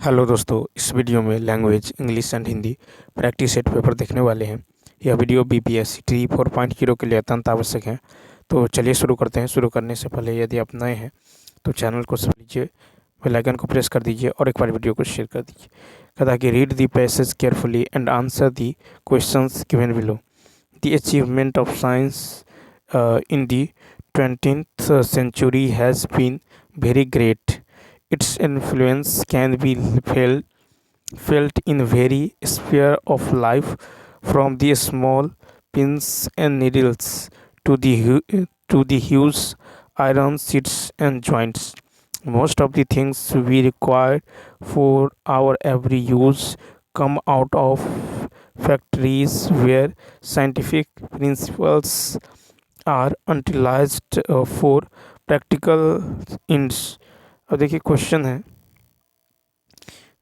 Hello दोस्तों, इस video में language English and Hindi practice set paper देखने वाले हैं। यह वीडियो बीपीएससी ट्री 4.0 के लिए अत्यंत आवश्यक है। तो चलिए शुरू करते हैं। शुरू करने से पहले यदि आप नए हैं तो चैनल को सब्सक्राइब कीजिए, बेल आइकन को प्रेस कर दीजिए और एक बार वीडियो को शेयर कर दीजिए। कहता कि read the passage carefully and answer the questions given below. The achievement of science in the 20th century has been very great. Its influence can be felt in every sphere of life, from the small pins and needles to the huge iron sheets and joints. Most of the things we require for our every use come out of factories where scientific principles are utilized for practical ends. अब देखिए question है,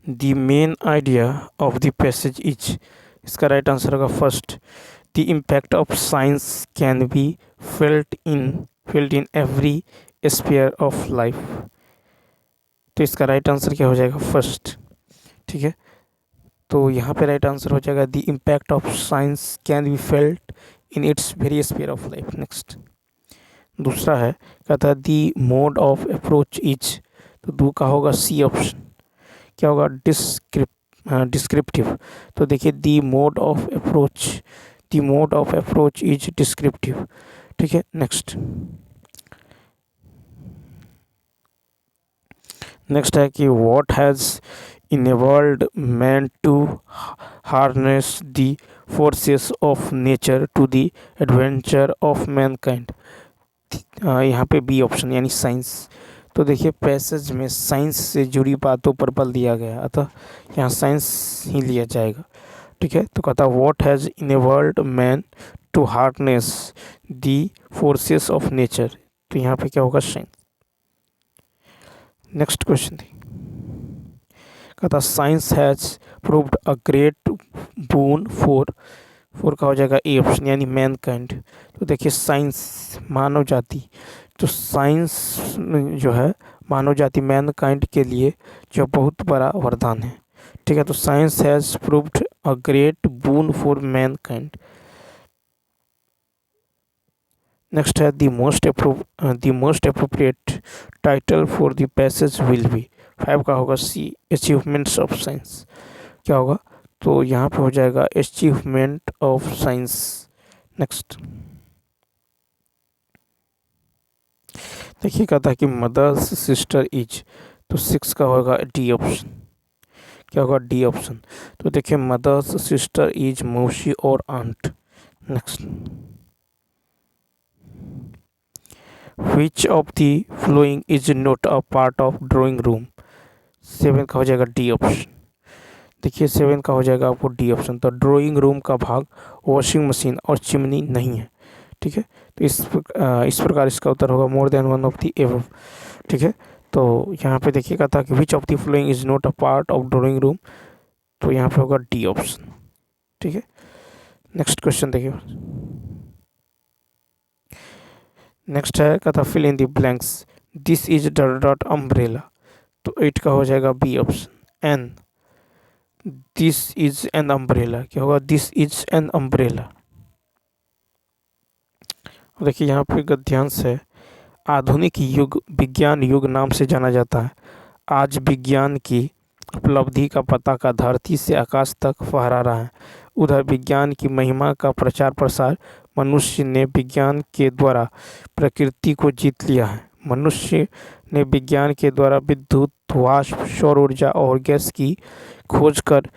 the main idea of the passage is, इसका right answer होगा first, the impact of science can be felt in every sphere of life. तो इसका right answer क्या हो जाएगा? फर्स्ट। ठीक है, तो यहाँ पे राइट आंसर हो जाएगा the impact of science can be felt in its very sphere of life. Next दूसरा है, कहता है the mode of approach is, तो दो का होगा सी ऑप्शन, क्या होगा? डिस्क्रिप्टिव। तो देखिए the mode of approach is descriptive. ठीक है, नेक्स्ट है कि what has enabled man to harness the forces of nature to the adventure of mankind. यहाँ पे बी ऑप्शन यानी साइंस। तो देखिए पैसेज में साइंस से जुड़ी बातों पर बल दिया गया, अतः यहाँ साइंस ही लिया जाएगा। ठीक है, तो कहता what has enabled man to harness the forces of nature, तो यहाँ पे क्या होगा? साइंस। नेक्स्ट क्वेश्चन थी, कहता science has proved a great boon four का हो जाएगा ए ऑप्शन यानी मैनकाइंड। तो देखिए साइंस मानव जाति, तो साइंस जो है मानव जाति मैनकाइंड के लिए जो बहुत बड़ा वरदान है। ठीक है, तो science has proved a great boon for mankind. Next है the most appropriate title for the passage will be, 5 का होगा सी अचीवमेंट्स ऑफ साइंस। क्या होगा? तो यहाँ पे हो जाएगा अचीवमेंट ऑफ साइंस। नेक्स्ट देखिए, कहता है कि मदर्स सिस्टर इज, तो 6 का होगा डी ऑप्शन। क्या होगा? D option. तो देखिए मदर्स सिस्टर इज मौसी और aunt. Next, which of the following is not a part of drawing room, 7 का हो जाएगा डी ऑप्शन। देखिए 7 का हो जाएगा आपको डी ऑप्शन। तो ड्राइंग रूम का भाग वॉशिंग मशीन और चिमनी नहीं है। ठीक है, तो इस प्रकार इसका उत्तर होगा more than one of the above. ठीक है, तो यहाँ पे देखिएगा था कि विच of the following is not a part of drawing room, तो यहाँ पे होगा डी ऑप्शन। ठीक है, नेक्स्ट क्वेश्चन देखिए। नेक्स्ट है कहता fill in the blanks, this is dot umbrella, तो 8 का हो जाएगा B option. An, this is an umbrella, क्या होगा? This is an umbrella. देखिए यहाँ पे गद्यांश है, आधुनिक युग विज्ञान युग नाम से जाना जाता है। आज विज्ञान की उपलब्धि का पताका धरती से आकाश तक फहरा रहा है। उधर विज्ञान की महिमा का प्रचार प्रसार मनुष्य ने विज्ञान के द्वारा प्रकृति को जीत लिया है। मनुष्य ने विज्ञान के द्वारा विद्युत, वाष्प, सौर ऊर्जा और गैस की खोज कर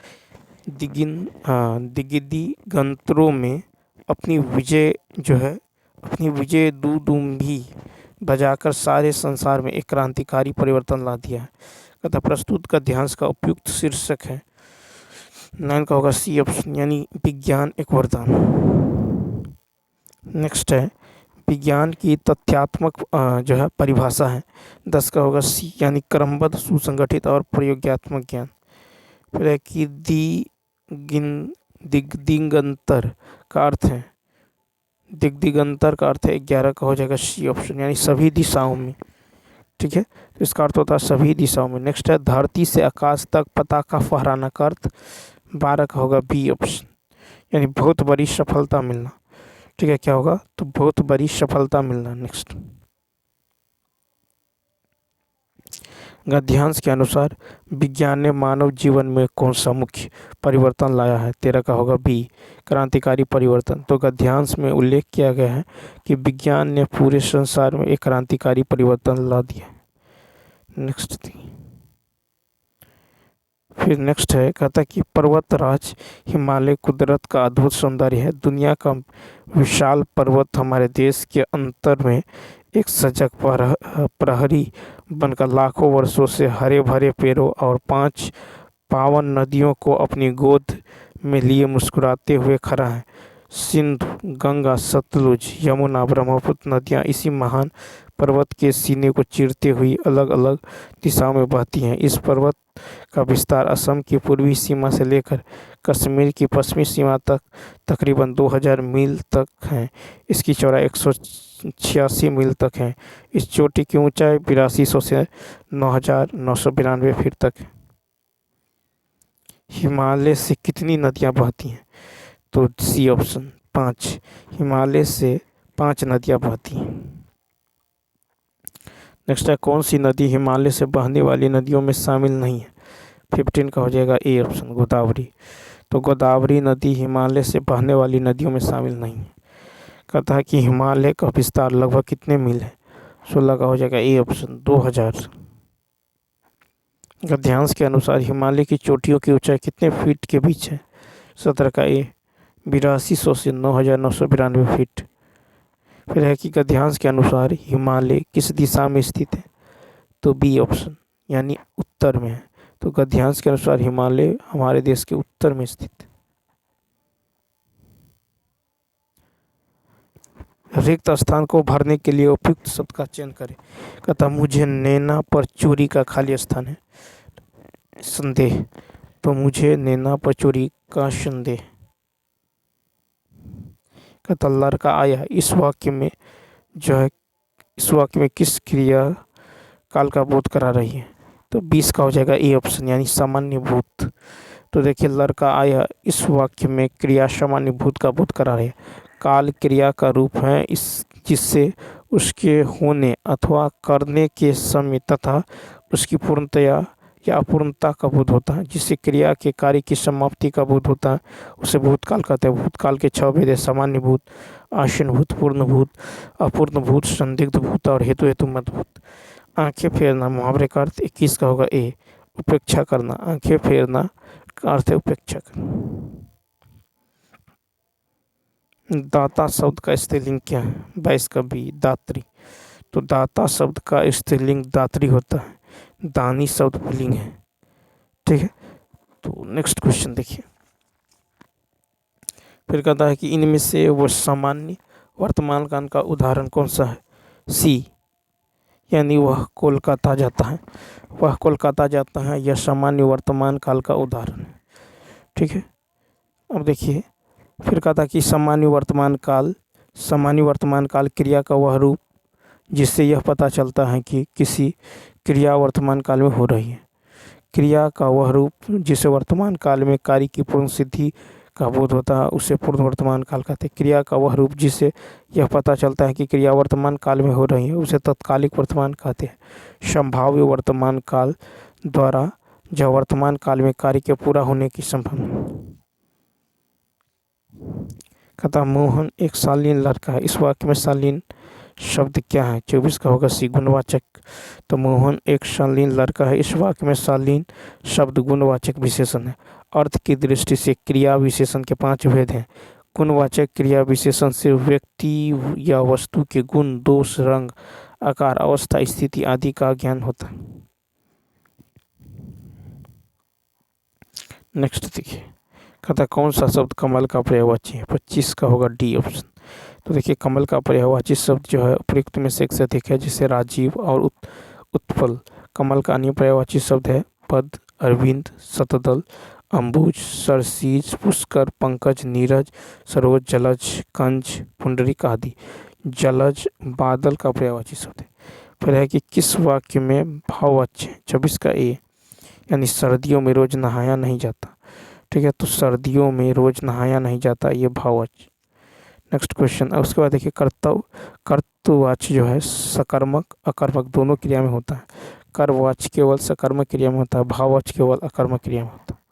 दिगंतरों में अपनी विजय दुदुम्भी बजाकर सारे संसार में एक क्रांतिकारी परिवर्तन ला दिया है। कहता प्रस्तुत गद्यांश का उपयुक्त शीर्षक है, 9 का होगा सी ऑप्शन यानी विज्ञान एक वरदान। नेक्स्ट है विज्ञान की तथ्यात्मक जो है परिभाषा है, 10 का होगा सी यानी क्रमबद्ध, सुसंगठित और प्रयोगात्मक ज्ञान। फिर है कि दिगंतर का अर्थ है, दिगंतर का अर्थ है 11 का हो जाएगा सी ऑप्शन यानी सभी दिशाओं में। ठीक है, तो इसका अर्थ होता है सभी दिशाओं में। नेक्स्ट है धरती से आकाश तक पताका फहराना का अर्थ 12 का होगा बी ऑप्शन, यानी बहुत बड़ी सफलता मिलना। ठीक है, क्या होगा, तो बहुत बड़ी सफलता मिलना। नेक्स्ट गद्यांश के अनुसार विज्ञान ने मानव जीवन में कौन सा मुख्य परिवर्तन लाया है? 13 का होगा बी क्रांतिकारी परिवर्तन। तो गद्यांश में उल्लेख किया गया है कि विज्ञान ने पूरे संसार में एक क्रांतिकारी परिवर्तन ला दिया। नेक्स्ट फिर नेक्स्ट है, कहता है कि पर्वतराज हिमालय कुदरत का अद्भुत सौंदर्य है। दुनिया का विशाल पर्वत हमारे देश के अंतर में एक सजग प्रहरी बनकर लाखों वर्षों से हरे भरे पेड़ों और 5 पावन नदियों को अपनी गोद में लिए मुस्कुराते हुए खड़ा है। सिंधु, गंगा, सतलुज, यमुना, ब्रह्मपुत्र नदियाँ इसी महान पर्वत के सीने को चीरते हुई अलग अलग दिशाओं में बहती हैं। इस पर्वत का विस्तार असम की पूर्वी सीमा से लेकर कश्मीर की पश्चिमी सीमा तक तकरीबन 2000 मील तक है। इसकी चौड़ाई 186 मील तक है। इस चोटी की ऊंचाई 8200 से 9992 फीट तक है। हिमालय से कितनी नदियां बहती हैं? तो सी ऑप्शन 5, हिमालय से 5 नदियां बहती हैं। नेक्स्ट है, कौन सी नदी हिमालय से बहने वाली नदियों में शामिल नहीं है? 15 का हो जाएगा ए ऑप्शन, गोदावरी। तो गोदावरी नदी हिमालय से बहने वाली नदियों में शामिल नहीं है। कहता है कि हिमालय का विस्तार लगभग कितने मील है? 16 का हो जाएगा ए ऑप्शन, 2000। गद्यांश के अनुसार हिमालय की चोटियों की ऊंचाई कितने फीट के बीच है? 17 का ए, 8200 से 9992 फीट। फिर है कि गद्यांश के अनुसार हिमालय किस दिशा में स्थित है? तो बी ऑप्शन, यानी उत्तर में है। तो गद्यांश के अनुसार हिमालय हमारे देश के उत्तर में स्थित है। रिक्त स्थान को भरने के लिए उपयुक्त शब्द का चयन करें। कहता मुझे नैना पर चोरी का खाली स्थान है, संदेह। तो मुझे नैना पर चोरी का संदेह। कहता लड़का आया, इस वाक्य में जो है, इस वाक्य में किस क्रिया काल का बोध करा रही है? तो 20 का हो जाएगा ए ऑप्शन, यानी सामान्य भूत। तो देखिए, लड़का आया इस वाक्य में क्रिया सामान्य भूत का बोध करा रही है। काल क्रिया का रूप है इस जिससे उसके होने अथवा करने के समय तथा उसकी पूर्णतया या अपूर्णता का बोध होता है। जिससे क्रिया के कार्य की समाप्ति का बोध होता है उसे भूतकाल कहते हैं। भूतकाल के 6 भेद है, सामान्य भूत, आशीन भूत, पूर्ण भूत, अपूर्ण भूत, संदिग्ध भूत और हेतु हेतुमत भूत। आंखें फेरना मुहावरे का अर्थ 21 का होगा ए, उपेक्षा करना। आंखें फेरना का अर्थ है उपेक्षा करना। दाता शब्द का स्त्रीलिंग क्या है? 22 का बी, दात्री। तो दाता शब्द का स्त्रीलिंग दात्री होता है। दानी शब्द पुल्लिंग है। ठीक है, तो नेक्स्ट क्वेश्चन देखिए। फिर कहता है कि इनमें से वो सामान्य वर्तमान काल का उदाहरण कौन सा है? सी, यानी वह कोलकाता जाता है। वह कोलकाता जाता है, यह सामान्य वर्तमान काल का उदाहरण है। ठीक है, अब देखिए, फिर कहता कि सामान्य वर्तमान काल क्रिया का वह रूप जिससे यह पता चलता है कि किसी क्रिया वर्तमान काल में हो रही है। क्रिया का वह रूप जिसे वर्तमान काल में कार्य की पूर्ण सिद्धि का बोध होता है उसे पूर्ण वर्तमान काल कहते हैं। क्रिया का वह रूप जिससे यह पता चलता है कि क्रिया वर्तमान काल में हो रही है उसे तत्कालिक वर्तमान कहते हैं। संभाव्य वर्तमान काल द्वारा जब वर्तमान काल में कार्य के पूरा होने की संभावना। कहता मोहन एक शालीन लड़का है। इस वाक्य में शालीन शब्द क्या है? 24 का होगा सी, गुणवाचक। तो मोहन एक शालीन लड़का है, इस वाक्य में शालीन शब्द गुणवाचक विशेषण है। अर्थ की दृष्टि से क्रिया विशेषण के 5 भेद हैं। गुणवाचक क्रिया विशेषण से व्यक्ति या वस्तु के गुण, दोष, रंग, आकार, अवस्था, स्थिति आदि का ज्ञान होता है। नेक्स्ट देखिए, कहता कौन सा शब्द कमल का पर्यायवाची है? 25 का होगा डी ऑप्शन। तो देखिए, कमल का पर्यायवाची शब्द जो है उपयुक्त में से एक से अधिक है, जैसे राजीव और उत्पल। कमल का अन्य पर्यायवाची शब्द है पद, अरविंद, शतदल, अम्बुज, सरसीज, पुष्कर, पंकज, नीरज, सरोज, जलज, कंज, पुंडरीक आदि। जलज बादल का पर्यायवाची शब्द है। फिर है कि किस वाक्य में भाववाच्य है, 26 का ए, यानी सर्दियों में रोज नहाया नहीं जाता। ठीक है, तो सर्दियों में रोज नहाया नहीं जाता, ये भाववाच्य। Next question. अब उसके बाद देखिए कर्तवाच्य जो है सकर्मक अकर्मक दोनों क्रिया में होता है। कर्मवाच्य केवल सकर्मक क्रिया में होता है, भाववाच्य केवल अकर्मक क्रिया में होता है।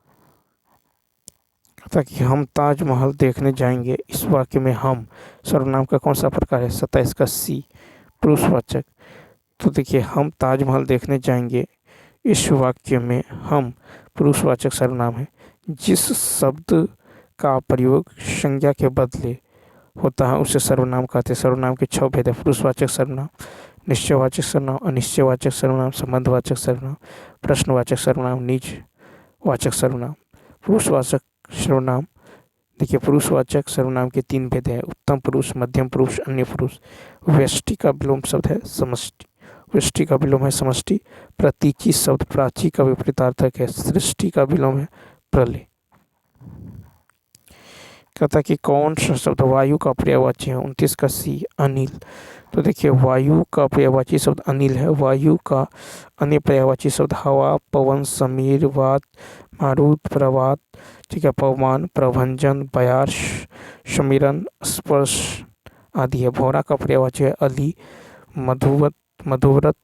ताकि हम ताजमहल देखने जाएंगे, इस वाक्य में हम सर्वनाम का कौन सा प्रकार है, 27 का सी, पुरुषवाचक। तो देखिए हम ताजमहल देखने जाएंगे, इस वाक्य में हम पुरुषवाचक सर्वनाम है। जिस शब्द का प्रयोग संज्ञा के बदले होता है उसे सर्वनाम कहते हैं। सर्वनाम के 6 भेद है, पुरुषवाचक सर्वनाम, निश्चयवाचक सर्वनाम, अनिश्चयवाचक सर्वनाम, संबंधवाचक सर्वनाम, प्रश्नवाचक सर्वनाम, निजवाचक सर्वनाम। पुरुषवाचक सर्वनाम देखिए, पुरुषवाचक सर्वनाम के 3 भेद है, उत्तम पुरुष, मध्यम पुरुष, अन्य पुरुष। व्यष्टि का विलोम शब्द है समष्टि, व्यष्टि का विलोम है समष्टि। प्रतीचि शब्द प्राची का विपरीतार्थक है, सृष्टि का विलोम है प्रलय। कहता कि कौन सा शब्द वायु का पर्यायवाची है, 29 का सी, अनिल। तो देखिए वायु का पर्यायवाची शब्द अनिल है। वायु का अन्य पर्यायवाची शब्द हवा, पवन, समीर, वात, मारुत, प्रवात, ठीक है, पवमान, प्रभंजन, बयार, समीरन, स्पर्श आदि है। भौरा का पर्यायवाची है अली, मधुव्रत,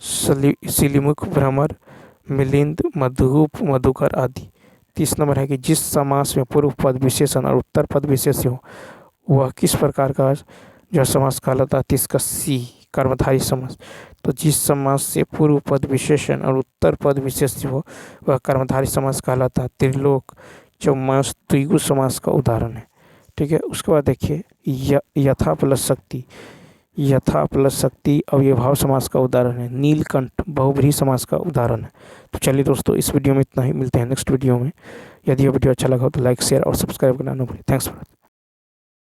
सिलिमुख, भ्रमर, मिलिंद, मधुप, मधुकर आदि। 30 नंबर है कि जिस समास में पूर्व पद विशेषण और उत्तर पद विशेष हो वह किस प्रकार का जो समास कहलाता है, 30 का सी, कर्मधारय समास। तो जिस समास से पूर्व पद विशेषण और उत्तर पद विशेष हो वह कर्मधारय समास कहलाता है। त्रिलोक चौमास द्विगु समास का उदाहरण है। ठीक है, उसके बाद देखिए यथा प्लस शक्ति, यथा प्लस शक्ति अव्ययभाव समास का उदाहरण है। नीलकंठ बहुव्रीहि समास का उदाहरण है। तो चलिए दोस्तों, इस वीडियो में इतना ही, मिलते हैं नेक्स्ट वीडियो में। यदि यह वीडियो अच्छा लगा हो तो लाइक, शेयर और सब्सक्राइब करना ना भूलें। Thanks for